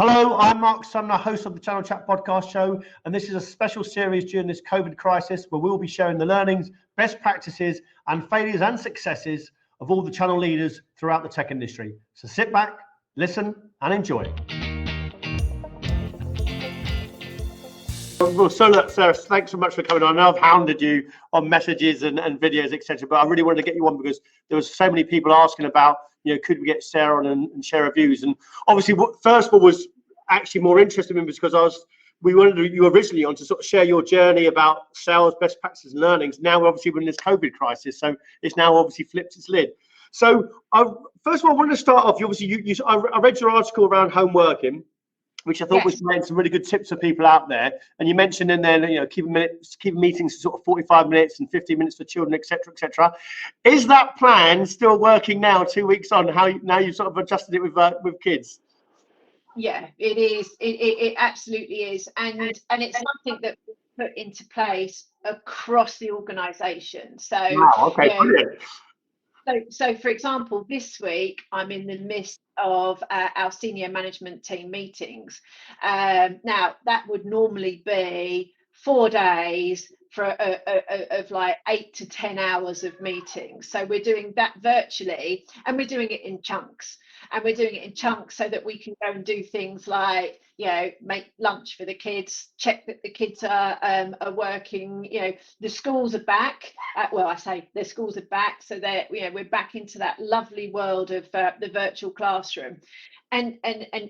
Hello, I'm Marc, I'm the host of the Channel Chat podcast show, and this is a special series during this COVID crisis where we'll be sharing the learnings, best practices, and failures and successes of all the channel leaders throughout the tech industry. So sit back, listen, and enjoy. Well, so look, Sarah, thanks so much for coming on. I know I've hounded you on messages and videos, etc., but I really wanted to get you on because there was so many people asking about, could we get Sarah on and share her views? And obviously, what first of all was actually more interested in because we wanted you originally on to sort of share your journey about sales, best practices, and learnings. Now, obviously, we're in this COVID crisis, so it's now obviously flipped its lid. So, first of all, I wanted to start off. I read your article around home working, which I thought was great, some really good tips for people out there. And you mentioned in there, keeping meetings to sort of 45 minutes and 15 minutes for children, etc., etc. Is that plan still working now, 2 weeks on? Now you've sort of adjusted it with kids? Yeah, it is. It absolutely is, and it's something that we put into place across the organisation. So, wow, okay, brilliant. So, for example, this week I'm in the midst of our senior management team meetings. Now, that would normally be 4 days of like 8 to 10 hours of meetings. So we're doing that virtually, and we're doing it in chunks. And we're doing it in chunks so that we can go and do things like, make lunch for the kids, check that the kids are working. The schools are back. Well, I say the schools are back, so that we're back into that lovely world of the virtual classroom. And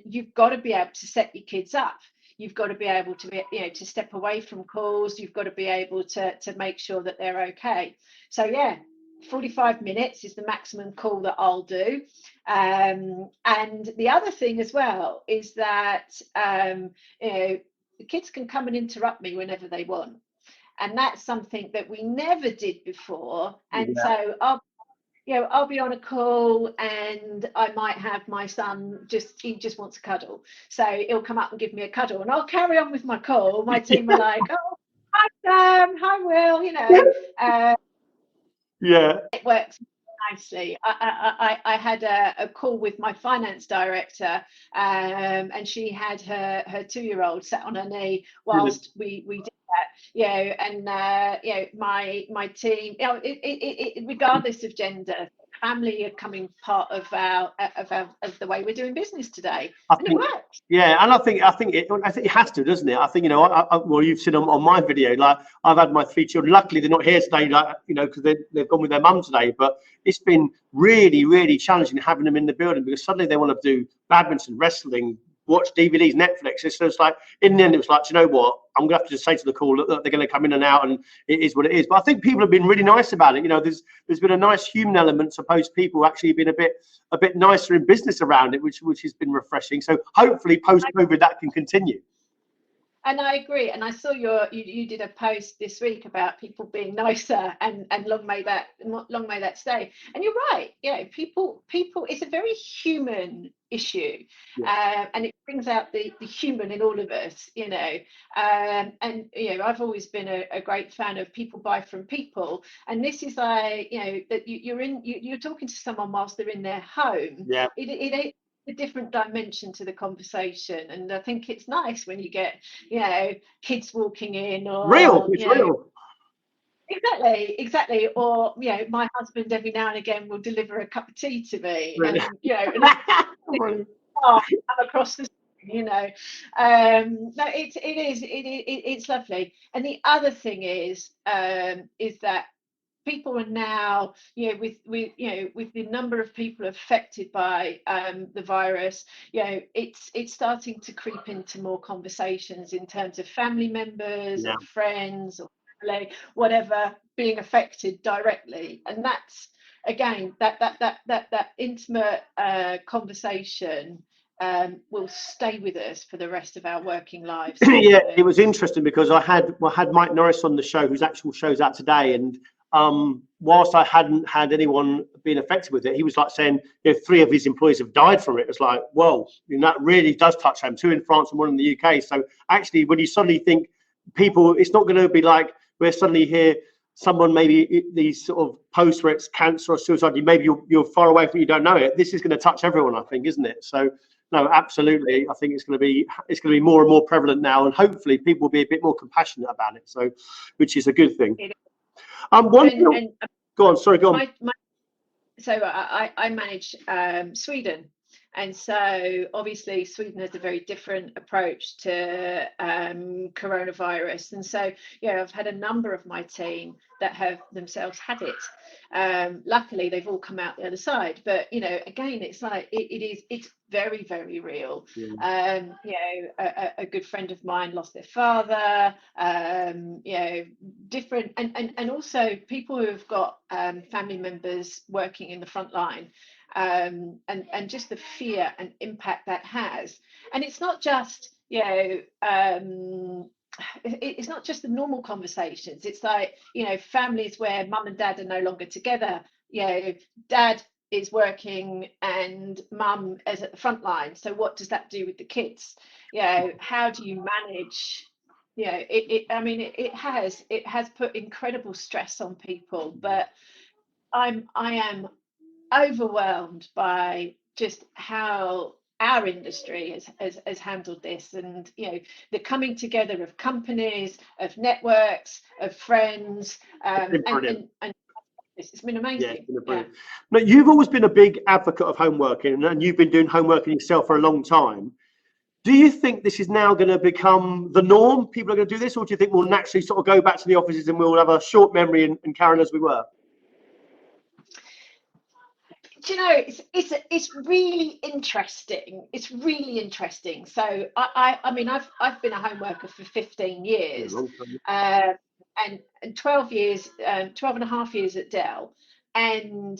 you've got to be able to set your kids up. You've got to be able to to step away from calls. You've got to be able to make sure that they're okay. So 45 minutes is the maximum call that I'll do. And the other thing as well is that the kids can come and interrupt me whenever they want, and that's something that we never did before. And so I'll be on a call and I might have my son he just wants a cuddle, so he'll come up and give me a cuddle, and I'll carry on with my call. My team are like, oh, hi Sam, hi Will, it works nicely. I had a call with my finance director, and she had her 2-year-old sat on her knee whilst we did that. And my team, regardless of gender, family are coming part of the way we're doing business today, and it works. Yeah, and I think it has to, doesn't it? I think well, you've seen on my video, like I've had my 3 children. Luckily, they're not here today, because they've gone with their mum today. But it's been really, really challenging having them in the building because suddenly they want to do badminton, wrestling, watch DVDs, Netflix. So it's like, in the end, it was like, do you know what? I'm gonna have to just say to the call that they're going to come in and out, and it is what it is. But I think people have been really nice about it. There's been a nice human element, suppose people actually been a bit nicer in business around it, which has been refreshing. So hopefully post COVID that can continue. And I agree. And I saw you did a post this week about people being nicer, and long may that stay. And you're right. People. It's a very human issue, and it brings out the human in all of us. And I've always been a great fan of people buy from people. And this is like that you're talking to someone whilst they're in their home. Yeah. It a different dimension to the conversation, and I think it's nice when you get kids walking in, or real. Exactly. Or my husband every now and again will deliver a cup of tea to me, really? and I'm across the street, No, it's lovely. And the other thing is that people are now, with the number of people affected by the virus, it's starting to creep into more conversations in terms of family members or friends or family, whatever, being affected directly. And that's, again, that intimate conversation will stay with us for the rest of our working lives. Yeah, it was interesting because I had Mike Norris on the show, whose actual show's out today, and whilst I hadn't had anyone being affected with it, he was like saying 3 of his employees have died from it. It's like, whoa, that really does touch home. 2 in France and 1 in the UK. So actually, when you suddenly think people, it's not going to be like we're suddenly here, someone maybe these sort of posts where it's cancer or suicide, maybe you're far away from it, you don't know it. This is going to touch everyone, I think, isn't it? So No, absolutely. I think it's going to be more and more prevalent now, and hopefully people will be a bit more compassionate about it. So, which is a good thing. Go on. Sorry, go on. I manage Sweden, and so obviously Sweden has a very different approach to coronavirus, and so I've had a number of my team that have themselves had it. Luckily, they've all come out the other side, but again, it's like it's very, very real. Yeah. A good friend of mine lost their father. Different, and also people who have got family members working in the front line, and just the fear and impact that has. And it's not just it's not just the normal conversations. It's like families where mum and dad are no longer together. Dad is working and mum is at the front line. So what does that do with the kids? How do you manage? It has put incredible stress on people, but I am overwhelmed by just how our industry has handled this, and the coming together of companies, of networks, of friends, and it's been amazing. Yeah. Now, you've always been a big advocate of home working, and you've been doing home working yourself for a long time. Do you think this is now going to become the norm? People are going to do this, or do you think we'll naturally sort of go back to the offices and we'll have a short memory and carry on as we were? Do you know, it's really interesting. It's really interesting. So I mean, I've been a home worker for 15 years, and 12 years, 12 and a half years at Dell, and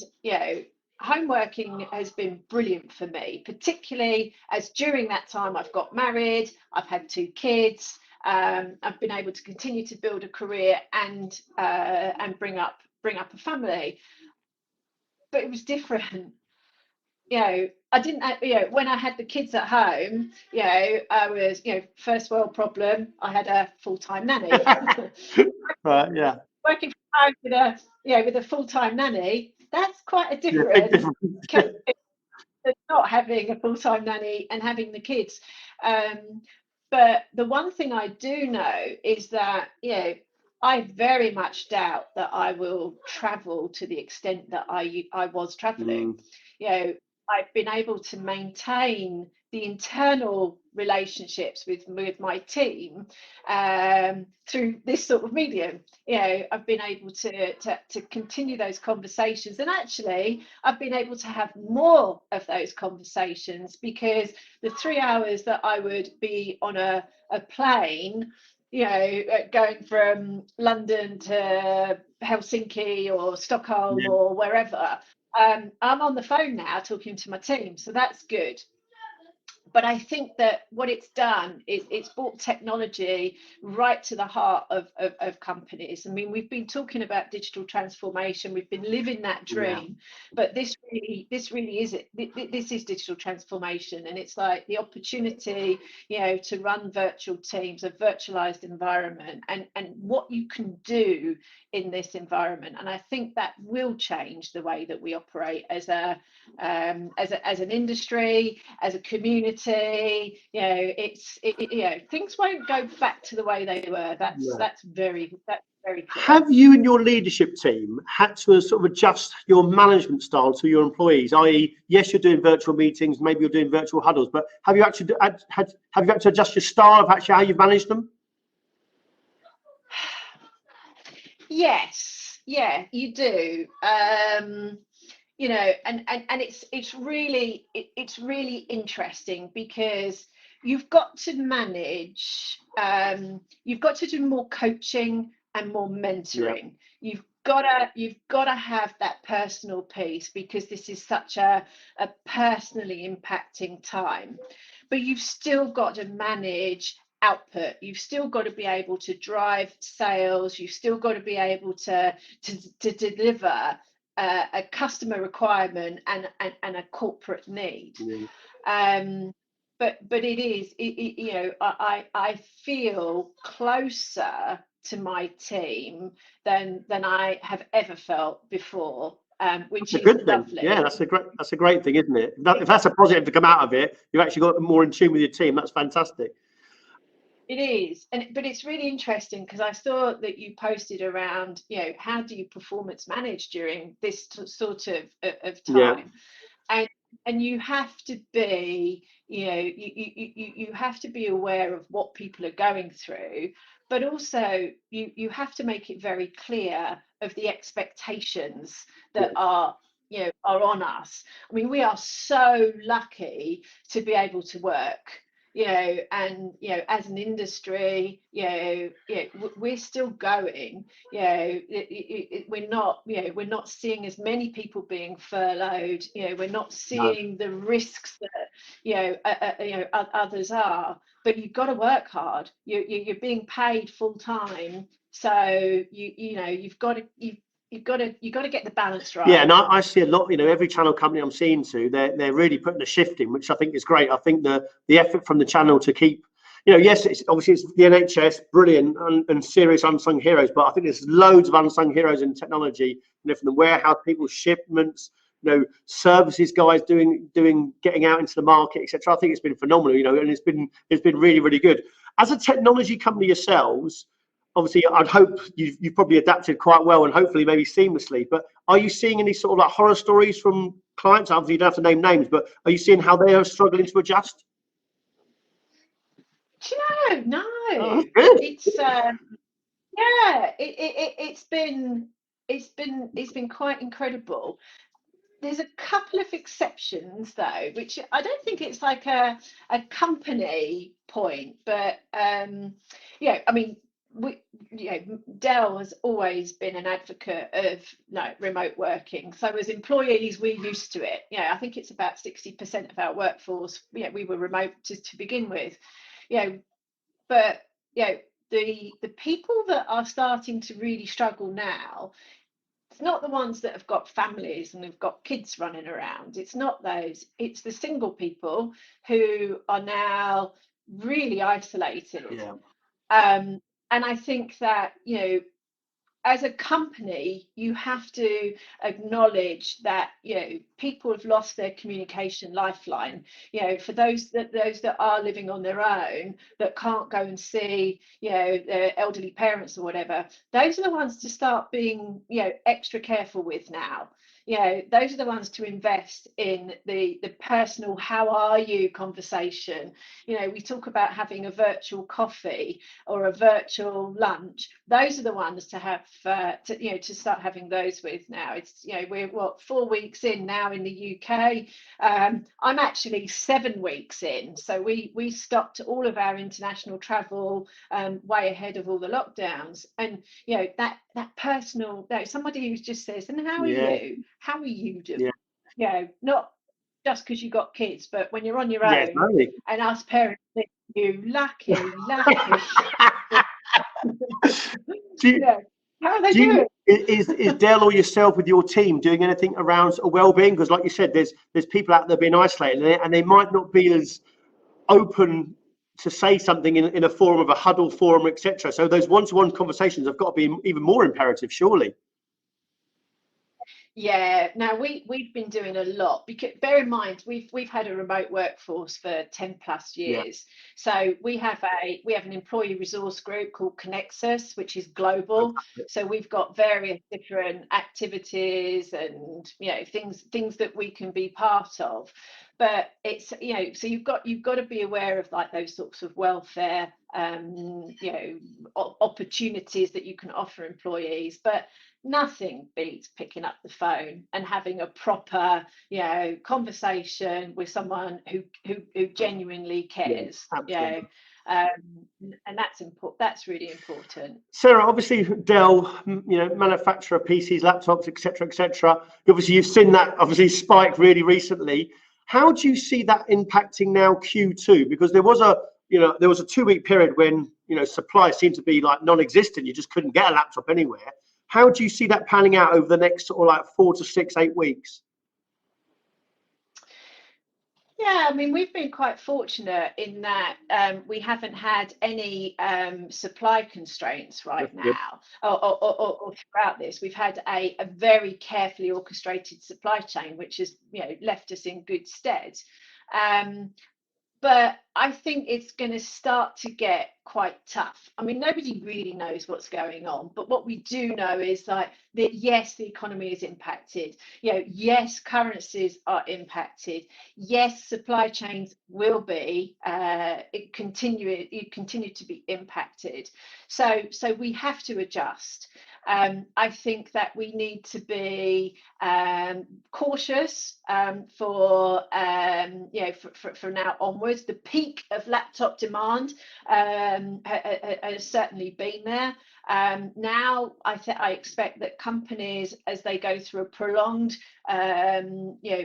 home working has been brilliant for me, particularly as during that time I've got married, I've had 2 kids, I've been able to continue to build a career and bring up a family. But it was different. I didn't, when I had the kids at home, I was, first world problem. I had a full-time nanny. Right, yeah. Working from home with a full-time nanny, that's quite a difference than not having a full-time nanny and having the kids. But the one thing I do know is that, I very much doubt that I will travel to the extent that I was traveling. I've been able to maintain the internal relationships with my team through this sort of medium. I've been able to continue those conversations, and actually I've been able to have more of those conversations, because the 3 hours that I would be on a plane, going from London to Helsinki or Stockholm or wherever, I'm on the phone now talking to my team, so that's good. But I think that what it's done is it's brought technology right to the heart of companies. I mean, we've been talking about digital transformation, we've been living that dream, but this really is it. This is digital transformation, and it's like the opportunity, to run virtual teams, a virtualized environment, and what you can do in this environment. And I think that will change the way that we operate as an industry, as a community. Things won't go back to the way they were. That's very clear. Have you and your leadership team had to sort of adjust your management style to your employees? I.e., yes, you're doing virtual meetings, maybe you're doing virtual huddles, but have you actually had to adjust your style of actually how you've managed them? Yes, you do. And it's really interesting, because you've got to manage, you've got to do more coaching and more mentoring. You've got to have that personal piece, because this is such a personally impacting time. But you've still got to manage output. You've still got to be able to drive sales. You've still got to be able to deliver a customer requirement and a corporate need. But it is, I feel closer to my team than I have ever felt before. which That's a is good thing. lovely. Yeah, that's a great thing, isn't it? If that's a positive to come out of it, you've actually got more in tune with your team. That's fantastic. It is, but it's really interesting because I saw that you posted around, how do you performance manage during this sort of time? Yeah. And you have to be, you have to be aware of what people are going through, but also you have to make it very clear of the expectations that are on us. I mean, we are so lucky to be able to work, and as an industry, we're still going. We're not seeing as many people being furloughed. We're not seeing the risks that others are. But you've got to work hard. You're being paid full time, so you've got to get the balance right. Yeah, and I see a lot. Every channel company I'm seeing they're really putting a shift in, which I think is great. I think the effort from the channel to keep, yes, it's the NHS, brilliant and serious unsung heroes, but I think there's loads of unsung heroes in technology. From the warehouse people, shipments, services guys getting out into the market, etc. I think it's been phenomenal. And it's been really, really good. As a technology company yourselves, obviously, I'd hope you've probably adapted quite well and hopefully maybe seamlessly. But are you seeing any sort of like horror stories from clients? Obviously, you don't have to name names, but are you seeing how they are struggling to adjust? Do you know? No, Oh, good. It's it's been quite incredible. There's a couple of exceptions though, which I don't think it's like a company point, but I mean, Dell has always been an advocate of remote working. So as employees, we're used to it. I think it's about 60% of our workforce. We were remote to begin with. But the people that are starting to really struggle now, it's not the ones that have got families and have got kids running around. It's not those. It's the single people who are now really isolated. Yeah. And I think that, as a company, you have to acknowledge that people have lost their communication lifeline. For those that are living on their own, that can't go and see their elderly parents or whatever, those are the ones to start being extra careful with now. Those are the ones to invest in the personal "how are you" conversation. We talk about having a virtual coffee or a virtual lunch. Those are the ones to have to start having those with now. It's we're 4 weeks in now in the UK. I'm actually 7 weeks in, so we stopped all of our international travel way ahead of all the lockdowns. And that personal, somebody who just says, "And how are you? How are you doing?" Not just because you got kids, but when you're on your own, and us parents think you lucky. How are they doing? Is Dell or yourself with your team doing anything around well-being? Because like you said, there's people out there being isolated, and they might not be as open to say something in a forum of a huddle forum, etc. So those one-to-one conversations have got to be even more imperative, surely. Yeah, now we've been doing a lot, because bear in mind we've had a remote workforce for 10 plus years. So we have an employee resource group called Connexus, which is global. So we've got various different activities and things that we can be part of. But it's so you've got to be aware of like those sorts of welfare opportunities that you can offer employees. But nothing beats picking up the phone and having a proper conversation with someone who genuinely cares. And that's really important. Sarah, obviously Dell, manufacturer PCs, laptops, etc. Obviously you've seen that spike really recently. How do you see that impacting now Q2? Because there was a 2-week period when supply seemed to be like non-existent. You just couldn't get a laptop anywhere. How do you see that panning out over the next sort of like 4 to 6, 8 weeks? Yeah, I mean, we've been quite fortunate in that we haven't had any supply constraints right That's good. now, or throughout this. We've had a very carefully orchestrated supply chain, which has, left us in good stead. Um, but I think it's going to start to get quite tough. I mean, nobody really knows what's going on, but what we do know is like that, yes, the economy is impacted. Yes, currencies are impacted. Yes, supply chains will be continue to be impacted. So we have to adjust. I think that we need to be cautious for now onwards. The peak of laptop demand has certainly been there. Now I expect that companies, as they go through a prolonged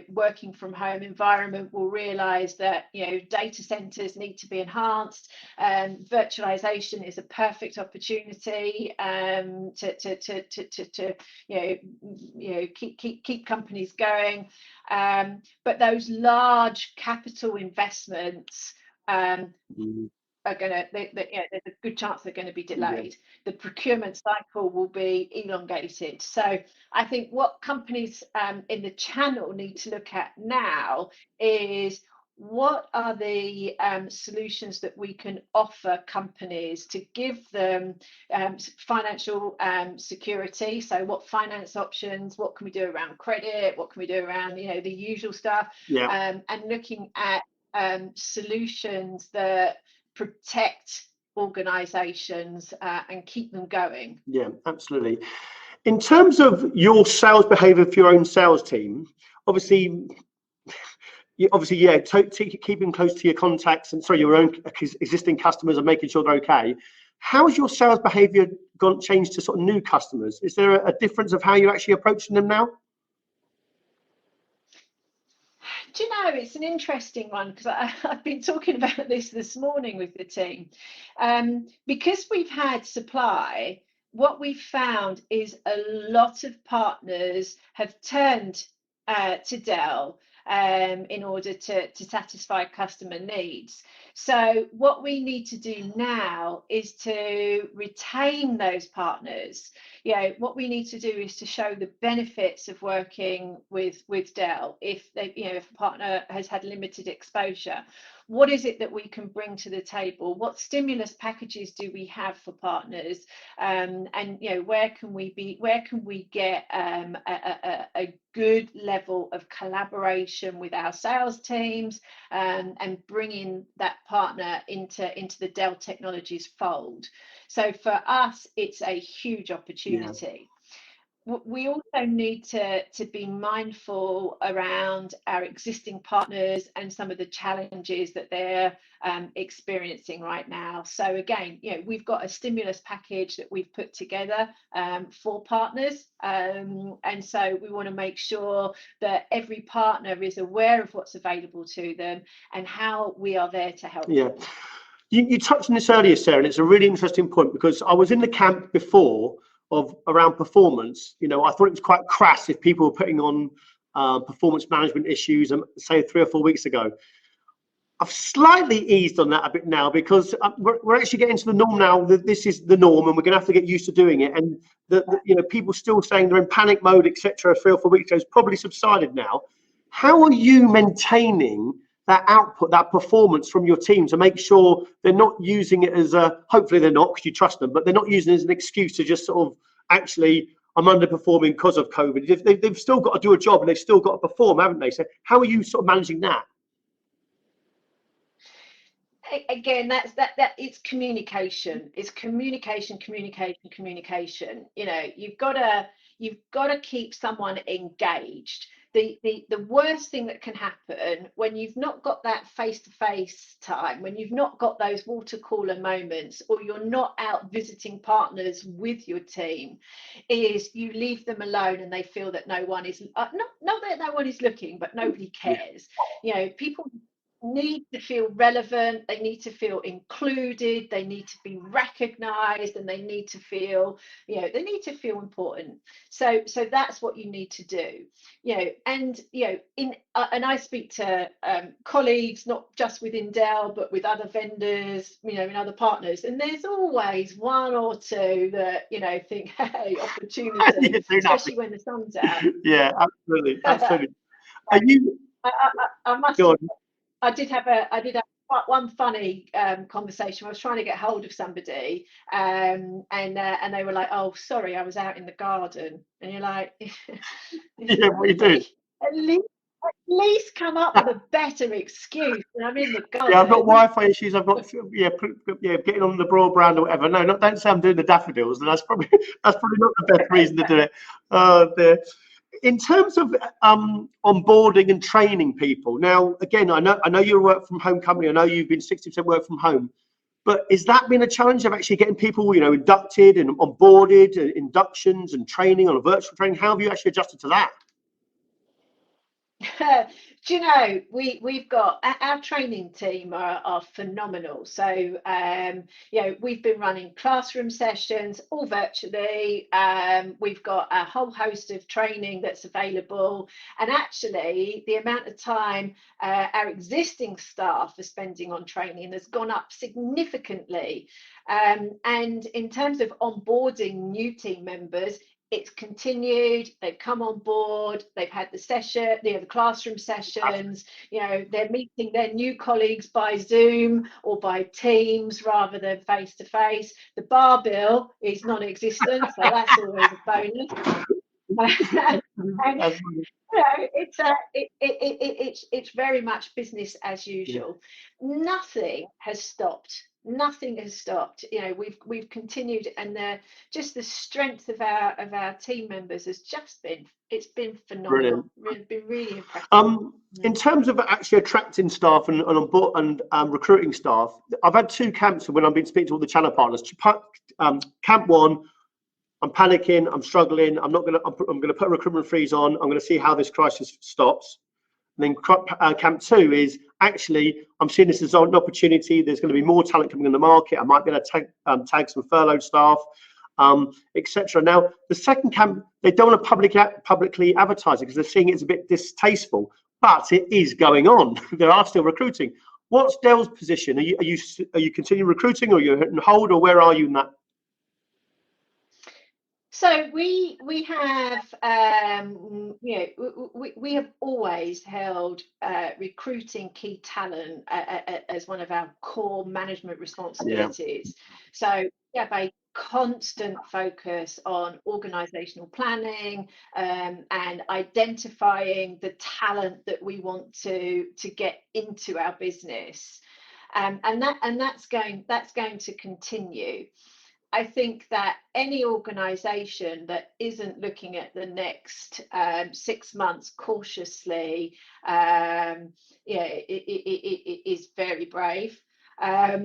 working from home environment, will realize that data centers need to be enhanced. Virtualization is a perfect opportunity to keep companies going. But those large capital investments are going to, there's a good chance they're going to be delayed. The procurement cycle will be elongated. So I think what companies in the channel need to look at now is, what are the solutions that we can offer companies to give them financial security? So what finance options, what can we do around credit, what can we do around the usual stuff, and looking at solutions that protect organizations and keep them going. Yeah, absolutely. In terms of your sales behavior for your own sales team, obviously, keeping close to your contacts and your own existing customers and making sure they're okay. How has your sales behavior changed to sort of new customers? Is there a difference of how you're actually approaching them now? Do you know, it's an interesting one, because I've been talking about this morning with the team. Because we've had supply, what we've found is a lot of partners have turned to Dell in order to satisfy customer needs. So what we need to do now is to retain those partners. What we need to do is to show the benefits of working with Dell. If a partner has had limited exposure, what is it that we can bring to the table? What stimulus packages do we have for partners? And where can we get a good level of collaboration with our sales teams, and bringing that partner into the Dell Technologies fold? So for us, it's a huge opportunity. We also need to be mindful around our existing partners and some of the challenges that they're experiencing right now. So again, we've got a stimulus package that we've put together for partners, and so we want to make sure that every partner is aware of what's available to them and how we are there to help them. You touched on this earlier, Sarah, and it's a really interesting point, because I was in the camp before of around performance. I thought it was quite crass if people were putting on performance management issues, say 3 or 4 weeks ago. I've slightly eased on that a bit now, because we're actually getting to the norm now, that this is the norm and we're going to have to get used to doing it. And people still saying they're in panic mode, etc. 3 or 4 weeks ago, has probably subsided now. How are you maintaining that output, that performance from your team, to make sure they're not using it as hopefully they're not, because you trust them, but they're not using it as an excuse to just sort of, actually, I'm underperforming because of COVID. They've still got to do a job and they've still got to perform, haven't they? So how are you sort of managing that? Again, that it's communication. It's communication. You've got to keep someone engaged. The worst thing that can happen when you've not got that face-to-face time, when you've not got those water cooler moments, or you're not out visiting partners with your team, is you leave them alone and they feel that no one is not that no one is looking, but nobody cares. People need to feel relevant, they need to feel included, they need to be recognized, and they need to feel, they need to feel important. So that's what you need to do, and and I speak to colleagues, not just within Dell, but with other vendors, and other partners, and there's always one or two that think, hey, opportunity, especially when the sun's out. Yeah, absolutely. Are you I must go on. I did have one funny conversation. I was trying to get hold of somebody, and they were like, "Oh, sorry, I was out in the garden." And you're like, Yeah, what are you doing? At least come up with a better excuse than I'm in the garden. Yeah, I've got Wi-Fi issues. I've got getting on the broadband or whatever. No, don't say I'm doing the daffodils. That's probably not the best reason to do it. Dear. In terms of onboarding and training people, now again, I know you're a work from home company. I know you've been 60% work from home, but has that been a challenge of actually getting people, inducted and onboarded, inductions and training on a virtual training? How have you actually adjusted to that? Do you know, we've got our training team are phenomenal. So we've been running classroom sessions all virtually. We've got a whole host of training that's available, and actually the amount of time our existing staff are spending on training has gone up significantly. And in terms of onboarding new team members, it's continued. They've come on board, they've had the session, the classroom sessions, they're meeting their new colleagues by Zoom or by Teams rather than face to face. The bar bill is non-existent, so that's always a bonus. And it's very much business as usual. Yeah. Nothing has stopped. We've continued, and just the strength of our team members has been phenomenal. It's been really impressive. In terms of actually attracting staff and recruiting staff, I've had two camps when I've been speaking to all the channel partners. Camp one, I'm panicking, I'm struggling, I'm going to put a recruitment freeze on, I'm going to see how this crisis stops. And then camp two is actually, I'm seeing this as an opportunity. There's going to be more talent coming in the market. I might be able to tag some furloughed staff, etc. Now, the second camp, they don't want to publicly advertise it because they're seeing it as a bit distasteful, but it is going on. They are still recruiting. What's Dell's position? Are you continuing recruiting, or are you on hold, or where are you in that? So we have we have always held recruiting key talent as one of our core management responsibilities. Yeah. So we have a constant focus on organizational planning and identifying the talent that we want to get into our business, and that's going to continue. I think that any organisation that isn't looking at the next 6 months cautiously, it is very brave. I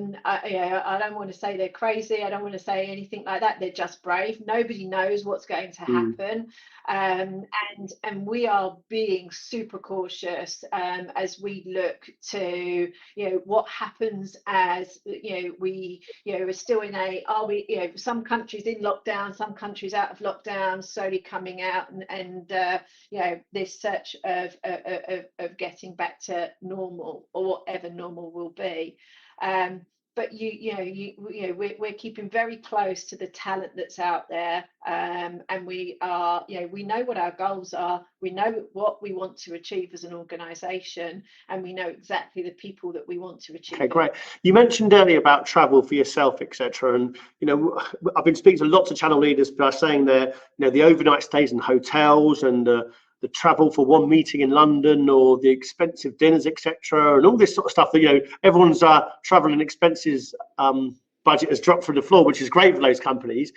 don't want to say they're crazy. I don't want to say anything like that. They're just brave. Nobody knows what's going to happen, and we are being super cautious as we look to what happens as we are still in some countries in lockdown, some countries out of lockdown, slowly coming out, and this search of getting back to normal, or whatever normal will be. But we're keeping very close to the talent that's out there, and we know what our goals are. We know what we want to achieve as an organisation, and we know exactly the people that we want to achieve. Okay, great. You mentioned earlier about travel for yourself, etc. And I've been speaking to lots of channel leaders by saying the overnight stays in hotels and the travel for one meeting in London, or the expensive dinners, etc., and all this sort of stuff that everyone's travel and expenses budget has dropped through the floor, which is great for those companies.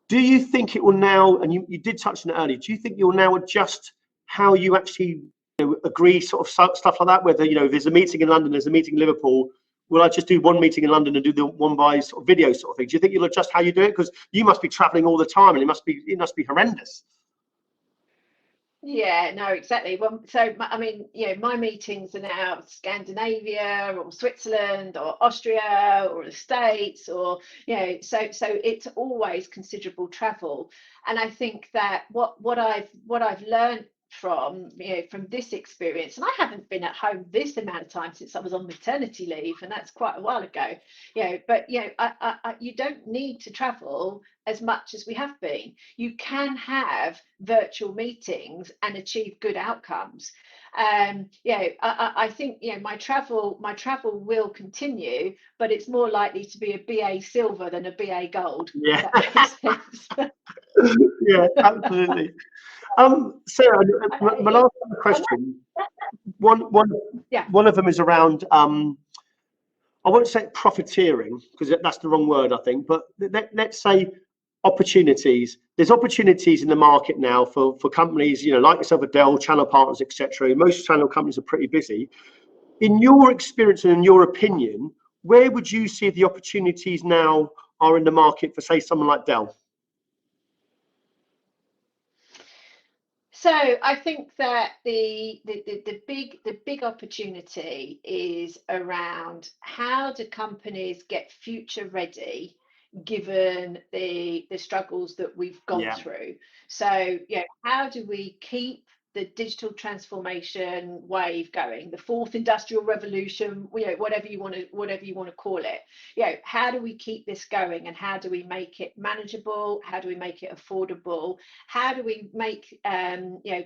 Do you think it will now, and you did touch on it earlier, do you think you'll now adjust how you actually agree sort of stuff like that? Whether there's a meeting in London, there's a meeting in Liverpool, will I just do one meeting in London and do the one by sort of video sort of thing? Do you think you'll adjust how you do it? Because you must be traveling all the time, and it must be horrendous. Yeah, no, exactly. Well, so I mean, my meetings are now Scandinavia or Switzerland or Austria or the States, or so it's always considerable travel. And I think that what I've learned from from this experience, and I haven't been at home this amount of time since I was on maternity leave, and that's quite a while ago. But you don't need to travel as much as we have been. You can have virtual meetings and achieve good outcomes. I think my travel will continue, but it's more likely to be a BA silver than a BA gold, if Yeah, that makes sense. yeah, absolutely. Sarah, my I, last I, question. One, one, yeah. one of them is around. I won't say profiteering because that's the wrong word, I think. But let's say opportunities. There's opportunities in the market now for companies, like yourself, at Dell, channel partners, etc. Most channel companies are pretty busy. In your experience and in your opinion, where would you see the opportunities now are in the market for, say, someone like Dell? So I think that the big opportunity is around how do companies get future ready given the struggles that we've gone Yeah, through. So how do we keep the digital transformation wave going, the fourth industrial revolution, whatever you want to call it. How do we keep this going, and how do we make it manageable? How do we make it affordable? How do we make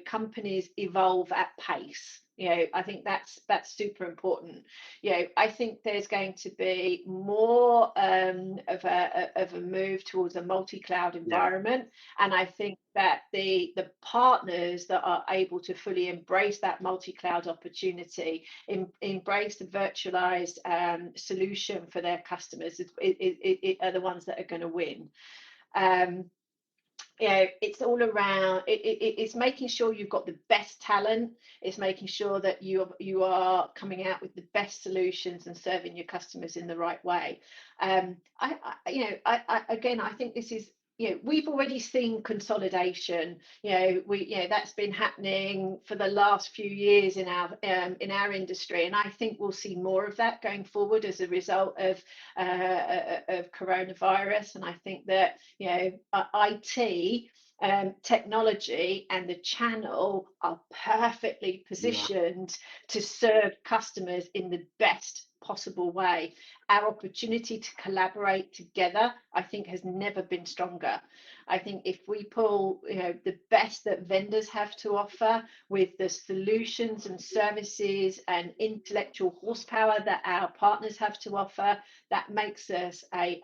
companies evolve at pace? I think that's super important. I think there's going to be more of a move towards a multi-cloud yeah. environment, and I think that the partners that are able to fully embrace that multi-cloud opportunity, embrace the virtualized solution for their customers, are the ones that are going to win. Um, it's all around it's making sure you've got the best talent. It's making sure that you are coming out with the best solutions and serving your customers in the right way. Again, I think this is, we've already seen consolidation. That's been happening for the last few years in our industry, and I think we'll see more of that going forward as a result of coronavirus. And I think that IT, technology and the channel are perfectly Yeah. positioned to serve customers in the best possible way. Our opportunity to collaborate together, I think, has never been stronger. I think if we pull the best that vendors have to offer with the solutions and services and intellectual horsepower that our partners have to offer, that makes us a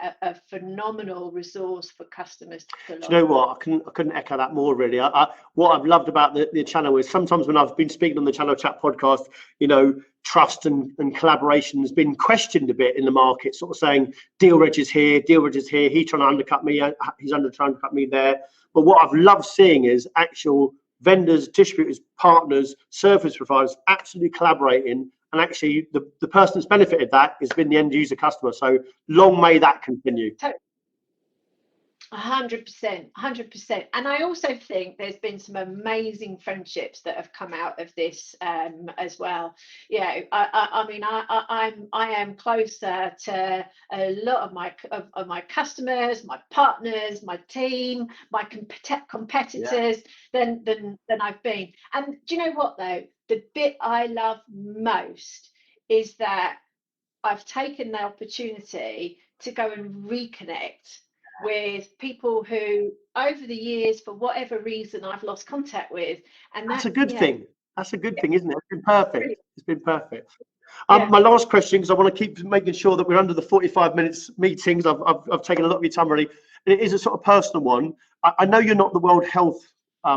phenomenal resource for customers to pull Do you on. know what? I couldn't echo that more, really. What I've loved about the channel is sometimes when I've been speaking on the Channel Chat podcast, trust and collaboration has been questioned a bit in the market, sort of saying deal reg is here, he's trying to undercut me, he's trying to undercut me there. But what I've loved seeing is actual vendors, distributors, partners, service providers absolutely collaborating. And actually, the person that's benefited that has been the end user customer. So long may that continue. 100%, 100%. And I also think there's been some amazing friendships that have come out of this as well. I mean, I am closer to a lot of my customers, my partners, my team, my competitors than I've been. And do you know what though? The bit I love most is that I've taken the opportunity to go and reconnect with people who over the years, for whatever reason, I've lost contact with. And That's a that, good thing. That's a good thing, isn't it? It's been perfect. brilliant. It's been perfect. Yeah. My last question, because I want to keep making sure that we're under the 45 minutes meetings. I've taken a lot of your time already. And it is a sort of personal one. I know you're not the World Health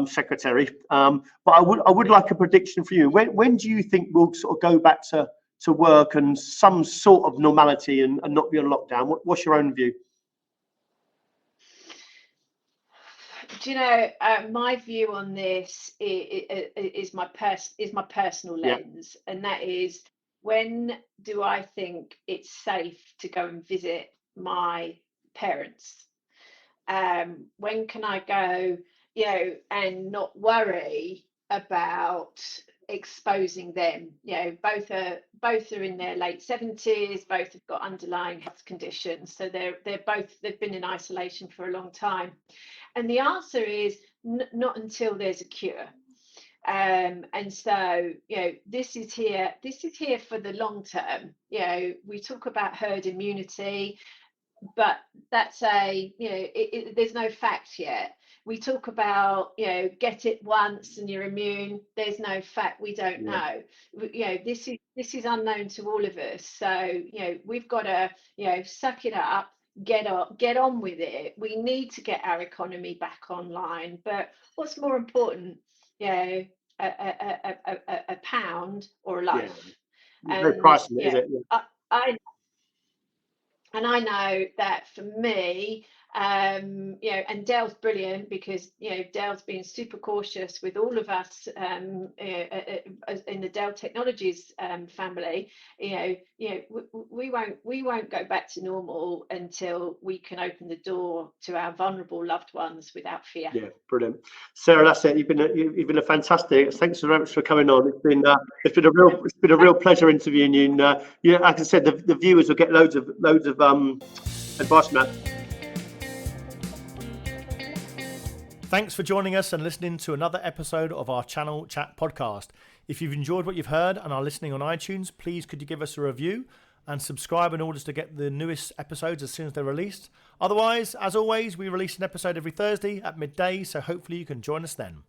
Secretary, but I would like a prediction for you. When do you think we'll sort of go back to work and some sort of normality and not be on lockdown? What's your own view? Do you know, my view on this is my personal Yeah, lens, and that is, when do I think it's safe to go and visit my parents? When can I go, and not worry about exposing them. Both are in their late 70s, both have got underlying health conditions, so they've been in isolation for a long time. And the answer is not until there's a cure. And so, this is here for the long term. We talk about herd immunity, but that's there's no fact yet. We talk about, get it once and you're immune. There's no fact. We don't know. This is unknown to all of us. So, we've got to, suck it up, get on with it. We need to get our economy back online. But what's more important, a pound or a life? There's no price in it, is it? I know that for me, and Dell's brilliant because Dell's been super cautious with all of us in the Dell Technologies family. We won't go back to normal until we can open the door to our vulnerable loved ones without fear. Yeah, brilliant, Sarah. That's it. You've been a fantastic. Thanks very much for coming on. It's been a real pleasure interviewing you. And like I said, the viewers will get loads of advice from that. Thanks for joining us and listening to another episode of our Channel Chat podcast. If you've enjoyed what you've heard and are listening on iTunes, please could you give us a review and subscribe in order to get the newest episodes as soon as they're released. Otherwise, as always, we release an episode every Thursday at midday, so hopefully you can join us then.